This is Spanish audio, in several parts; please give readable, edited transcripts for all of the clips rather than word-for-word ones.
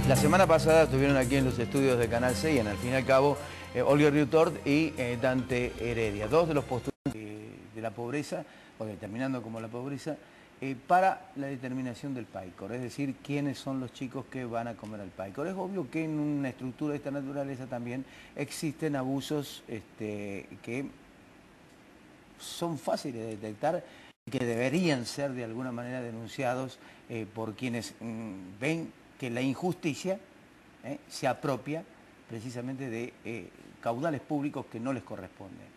La semana pasada estuvieron aquí en los estudios de Canal 6, en Al fin y al cabo, Olga Riutort y Dante Heredia, dos de los postulantes de la pobreza, o determinando como la pobreza, para la determinación del PAICOR, es decir, quiénes son los chicos que van a comer al PAICOR. Es obvio que en una estructura de esta naturaleza también existen abusos que son fáciles de detectar y que deberían ser de alguna manera denunciados por quienes ven que la injusticia se apropia precisamente de caudales públicos que no les corresponden.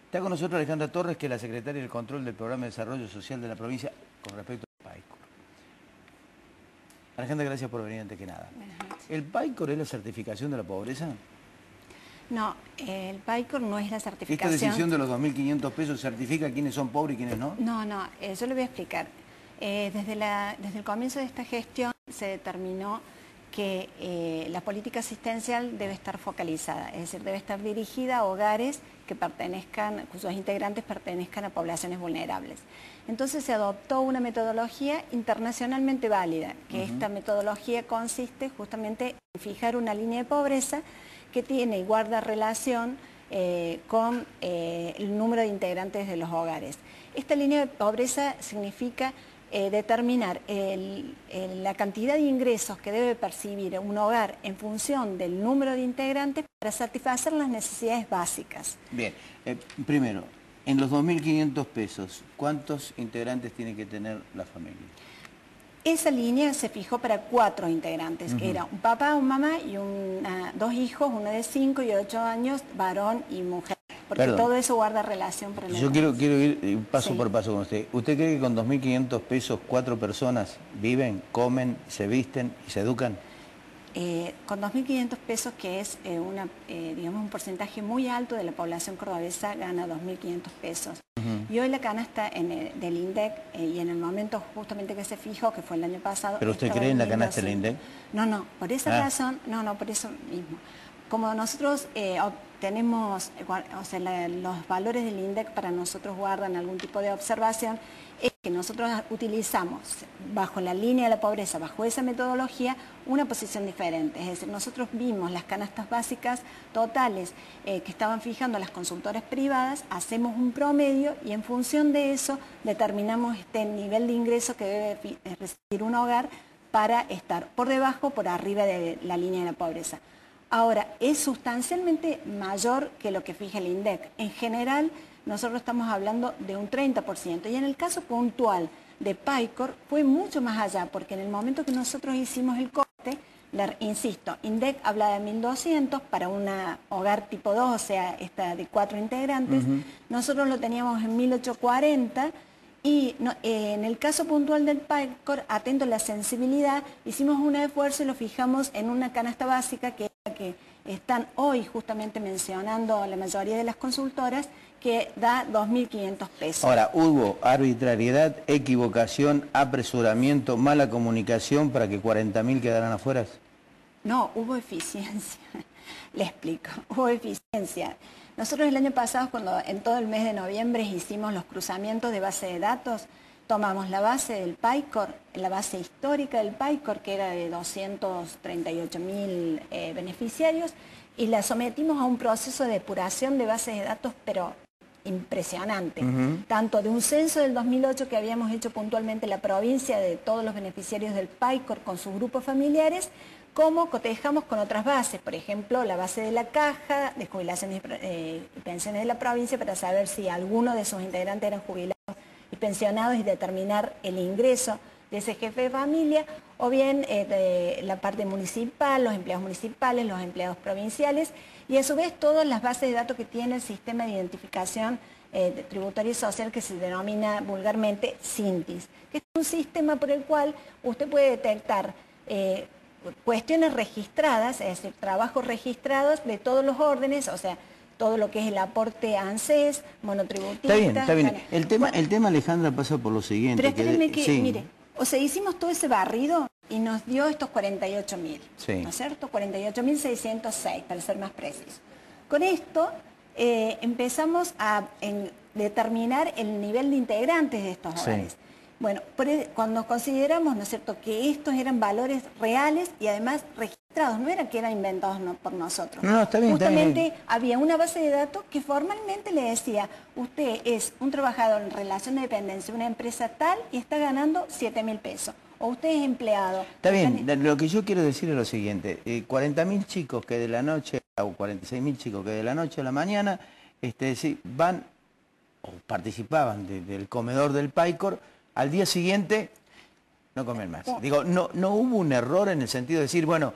Está con nosotros Alejandra Torres, que es la secretaria del control del Programa de Desarrollo Social de la provincia con respecto al PAICOR. Alejandra, gracias por venir antes que nada. ¿El PAICOR es la certificación de la pobreza? No, el PAICOR no es la certificación. ¿Esta decisión de los 2.500 pesos certifica quiénes son pobres y quiénes no? No, yo le voy a explicar. Desde el comienzo de esta gestión se determinó que la política asistencial debe estar focalizada, es decir, debe estar dirigida a hogares cuyos integrantes pertenezcan a poblaciones vulnerables. Entonces se adoptó una metodología internacionalmente válida, que esta metodología consiste justamente en fijar una línea de pobreza que tiene y guarda relación con el número de integrantes de los hogares. Esta línea de pobreza significa determinar la cantidad de ingresos que debe percibir un hogar en función del número de integrantes para satisfacer las necesidades básicas. Bien, primero, en los 2.500 pesos, ¿cuántos integrantes tiene que tener la familia? Esa línea se fijó para 4 integrantes, que era un papá, una mamá y dos hijos, uno de 5 y 8 años, varón y mujer. Porque todo eso guarda relación para Yo quiero ir paso por paso con usted. ¿Usted cree que con 2.500 pesos 4 personas viven, comen, se visten y se educan? Con 2.500 pesos, que es digamos un porcentaje muy alto de la población cordobesa, gana 2.500 pesos. Y hoy la canasta del INDEC, y en el momento justamente que se fijó, que fue el año pasado... ¿Pero usted cree en la canasta del INDEC? No, por esa razón, por eso mismo. Como nosotros tenemos, los valores del INDEC para nosotros guardan algún tipo de observación, es que nosotros utilizamos bajo la línea de la pobreza, bajo esa metodología, una posición diferente. Es decir, nosotros vimos las canastas básicas totales que estaban fijando las consultoras privadas, hacemos un promedio y en función de eso determinamos este nivel de ingreso que debe recibir un hogar para estar por debajo o por arriba de la línea de la pobreza. Ahora, es sustancialmente mayor que lo que fija el INDEC. En general, nosotros estamos hablando de un 30%. Y en el caso puntual de PAICOR fue mucho más allá, porque en el momento que nosotros hicimos el corte, insisto, INDEC habla de 1.200 para un hogar tipo 2, o sea, esta de 4 integrantes. Nosotros lo teníamos en 1.840. Y en el caso puntual del PAICOR, atento a la sensibilidad, hicimos un esfuerzo y lo fijamos en una canasta básica que están hoy justamente mencionando la mayoría de las consultoras, que da 2.500 pesos. Ahora, ¿hubo arbitrariedad, equivocación, apresuramiento, mala comunicación para que 40.000 quedaran afuera? No, hubo eficiencia. Le explico, hubo eficiencia. Nosotros el año pasado, cuando en todo el mes de noviembre hicimos los cruzamientos de base de datos, tomamos la base del PAICOR, la base histórica del PAICOR, que era de 238.000 beneficiarios, y la sometimos a un proceso de depuración de bases de datos, pero impresionante. Tanto de un censo del 2008 que habíamos hecho puntualmente en la provincia de todos los beneficiarios del PAICOR con sus grupos familiares, como cotejamos con otras bases, por ejemplo, la base de la Caja de Jubilaciones y Pensiones de la provincia, para saber si alguno de sus integrantes eran jubilados y pensionados y determinar el ingreso de ese jefe de familia, o bien la parte municipal, los empleados municipales, los empleados provinciales, y a su vez todas las bases de datos que tiene el sistema de identificación tributaria y social, que se denomina vulgarmente SINTIS, que es un sistema por el cual usted puede detectar cuestiones registradas, es decir, trabajos registrados de todos los órdenes, o sea, todo lo que es el aporte ANSES, monotributista... Está bien. El tema, Alejandra, pasa por lo siguiente. Pero espérenme que, mire, o sea, hicimos todo ese barrido y nos dio estos 48.000, ¿no es cierto? 48.606, para ser más preciso. Con esto empezamos a determinar el nivel de integrantes de estos hogares. Bueno, cuando consideramos, ¿no es cierto?, que estos eran valores reales y además registrados, no eran que eran inventados por nosotros. No, está bien, Justamente está bien. había una base de datos que formalmente le decía, usted es un trabajador en relación de dependencia de una empresa tal y está ganando 7.000 pesos. O usted es empleado. Está bien, lo que yo quiero decir es lo siguiente, 40.000 chicos que de la noche, o 46.000 chicos que de la noche a la mañana, sí, van o participaban del comedor del PAICOR, al día siguiente no comen más. Digo, no hubo un error en el sentido de decir, bueno,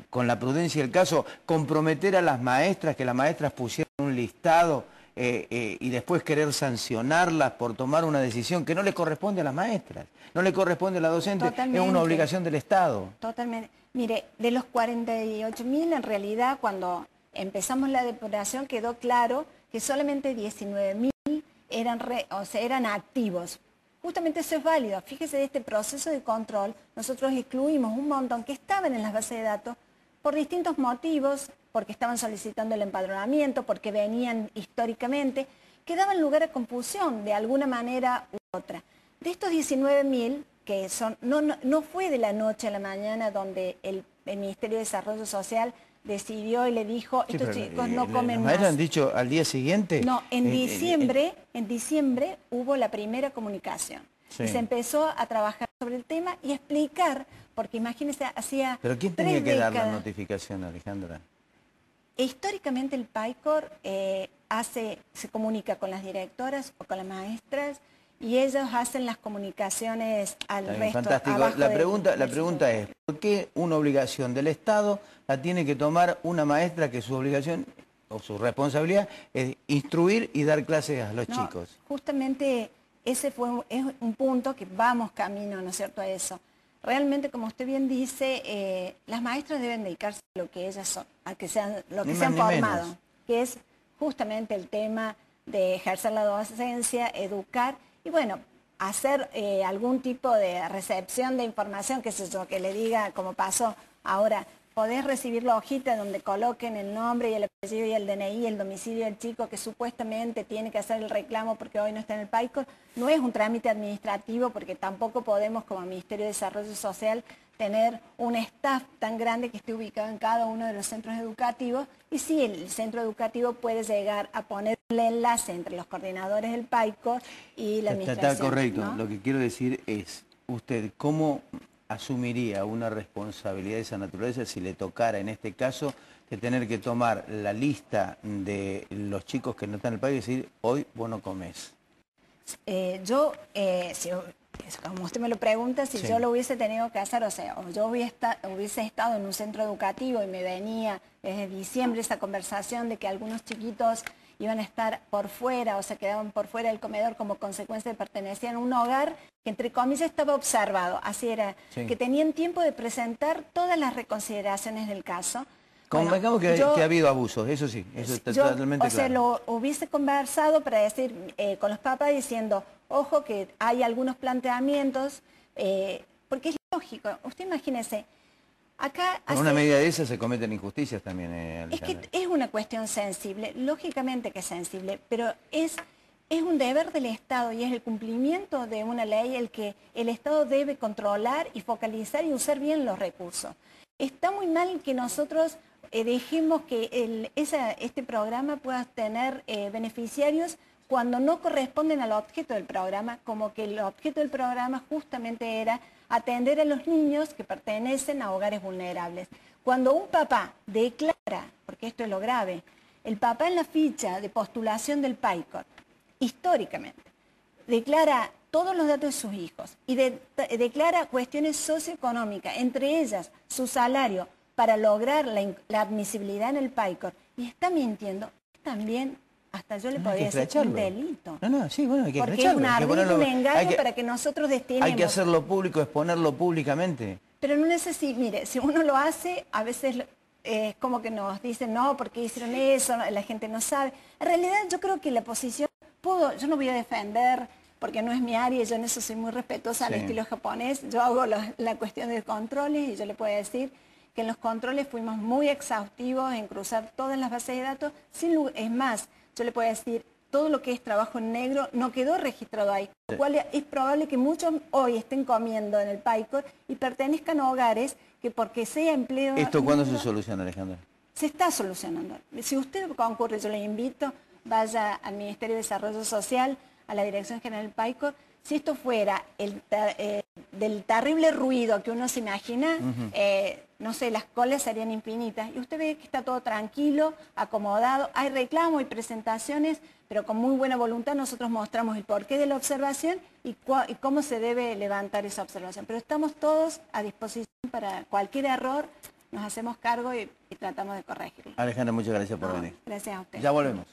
con la prudencia del caso, comprometer a las maestras, que las maestras pusieran un listado y después querer sancionarlas por tomar una decisión que no le corresponde a las maestras, no le corresponde a la docente, Totalmente. es una obligación del Estado. Totalmente. Mire, de los 48.000, en realidad, cuando empezamos la depuración, quedó claro que solamente 19.000 eran activos. Justamente eso es válido. Fíjese, de este proceso de control, nosotros excluimos un montón que estaban en las bases de datos por distintos motivos, porque estaban solicitando el empadronamiento, porque venían históricamente, que daban lugar a confusión de alguna manera u otra. De estos 19.000, que son, no fue de la noche a la mañana donde el Ministerio de Desarrollo Social decidió y le dijo, Sí, estos chicos no comen ¿las más. maestras han dicho al día siguiente? No, en diciembre hubo la primera comunicación. Sí. Y se empezó a trabajar sobre el tema y a explicar, porque imagínense, hacía ¿Pero quién 3 tenía que dar décadas. la notificación, Alejandra? Históricamente el PAICOR se comunica con las directoras o con las maestras y ellos hacen las comunicaciones al resto. Fantástico. La pregunta es, ¿por qué una obligación del Estado la tiene que tomar una maestra que su obligación o su responsabilidad es instruir y dar clases a los chicos? Justamente ese es un punto que vamos camino, ¿no es cierto?, a eso. Realmente, como usted bien dice, las maestras deben dedicarse a lo que ellas son, a que sean lo que se han formado, que es justamente el tema de ejercer la docencia, educar y bueno, hacer algún tipo de recepción de información, que sé yo, que le diga, como pasó ahora, podés recibir la hojita donde coloquen el nombre y el apellido y el DNI y el domicilio del chico que supuestamente tiene que hacer el reclamo porque hoy no está en el PAICOR. No es un trámite administrativo porque tampoco podemos, como Ministerio de Desarrollo Social, tener un staff tan grande que esté ubicado en cada uno de los centros educativos. Y sí, el centro educativo puede llegar a poner un enlace entre los coordinadores del PAICOR y la administración. Está correcto. ¿No? Lo que quiero decir es, usted, ¿cómo asumiría una responsabilidad de esa naturaleza si le tocara, en este caso, de tener que tomar la lista de los chicos que no están en el país y decir, hoy vos no comés? Como usted me lo pregunta, si sí. yo lo hubiese tenido que hacer, o sea, o yo hubiese estado en un centro educativo y me venía desde diciembre esa conversación de que algunos chiquitos iban a estar por fuera o se quedaban por fuera del comedor como consecuencia de pertenecían a un hogar que entre comillas estaba observado, así era, sí. Que tenían tiempo de presentar todas las reconsideraciones del caso. Convengamos que ha habido abusos, eso sí, eso está totalmente claro. O sea, lo hubiese conversado para decir con los papás diciendo, ojo que hay algunos planteamientos, porque es lógico, usted imagínese, acá... Con una medida de esas se cometen injusticias también, Es que es una cuestión sensible, lógicamente que es sensible, pero es un deber del Estado y es el cumplimiento de una ley el que el Estado debe controlar y focalizar y usar bien los recursos. Está muy mal que nosotros dejemos que este programa pueda tener beneficiarios cuando no corresponden al objeto del programa, como que el objeto del programa justamente era atender a los niños que pertenecen a hogares vulnerables. Cuando un papá declara, porque esto es lo grave, el papá en la ficha de postulación del PAICOR, históricamente, declara todos los datos de sus hijos y declara cuestiones socioeconómicas, entre ellas su salario, para lograr la admisibilidad en el PAICOR, y está mintiendo, también hasta yo le podría decir un delito. Sí, bueno, hay que porque es un ardid, un engaño para que nosotros destinemos. Hay que hacerlo público, exponerlo públicamente. Pero no necesita, mire, si uno lo hace, a veces es como que nos dicen, no, ¿por qué hicieron eso? La gente no sabe. En realidad yo creo que la posición yo no voy a defender, porque no es mi área, yo en eso soy muy respetuosa al estilo japonés, yo hago la cuestión de controles y yo le puedo decir que en los controles fuimos muy exhaustivos en cruzar todas las bases de datos, es más, yo le puedo decir, todo lo que es trabajo en negro no quedó registrado ahí, lo cual es probable que muchos hoy estén comiendo en el PAICOR y pertenezcan a hogares que porque sea empleo... ¿Esto cuándo se soluciona, Alejandra? Se está solucionando. Si usted concurre, yo le invito, vaya al Ministerio de Desarrollo Social, a la Dirección General del PAICOR. Si esto fuera del terrible ruido que uno se imagina, no sé, las colas serían infinitas. Y usted ve que está todo tranquilo, acomodado, hay reclamos y presentaciones, pero con muy buena voluntad nosotros mostramos el porqué de la observación y cómo se debe levantar esa observación. Pero estamos todos a disposición para cualquier error, nos hacemos cargo y tratamos de corregirlo. Alejandra, muchas gracias por venir. Gracias a usted. Ya volvemos.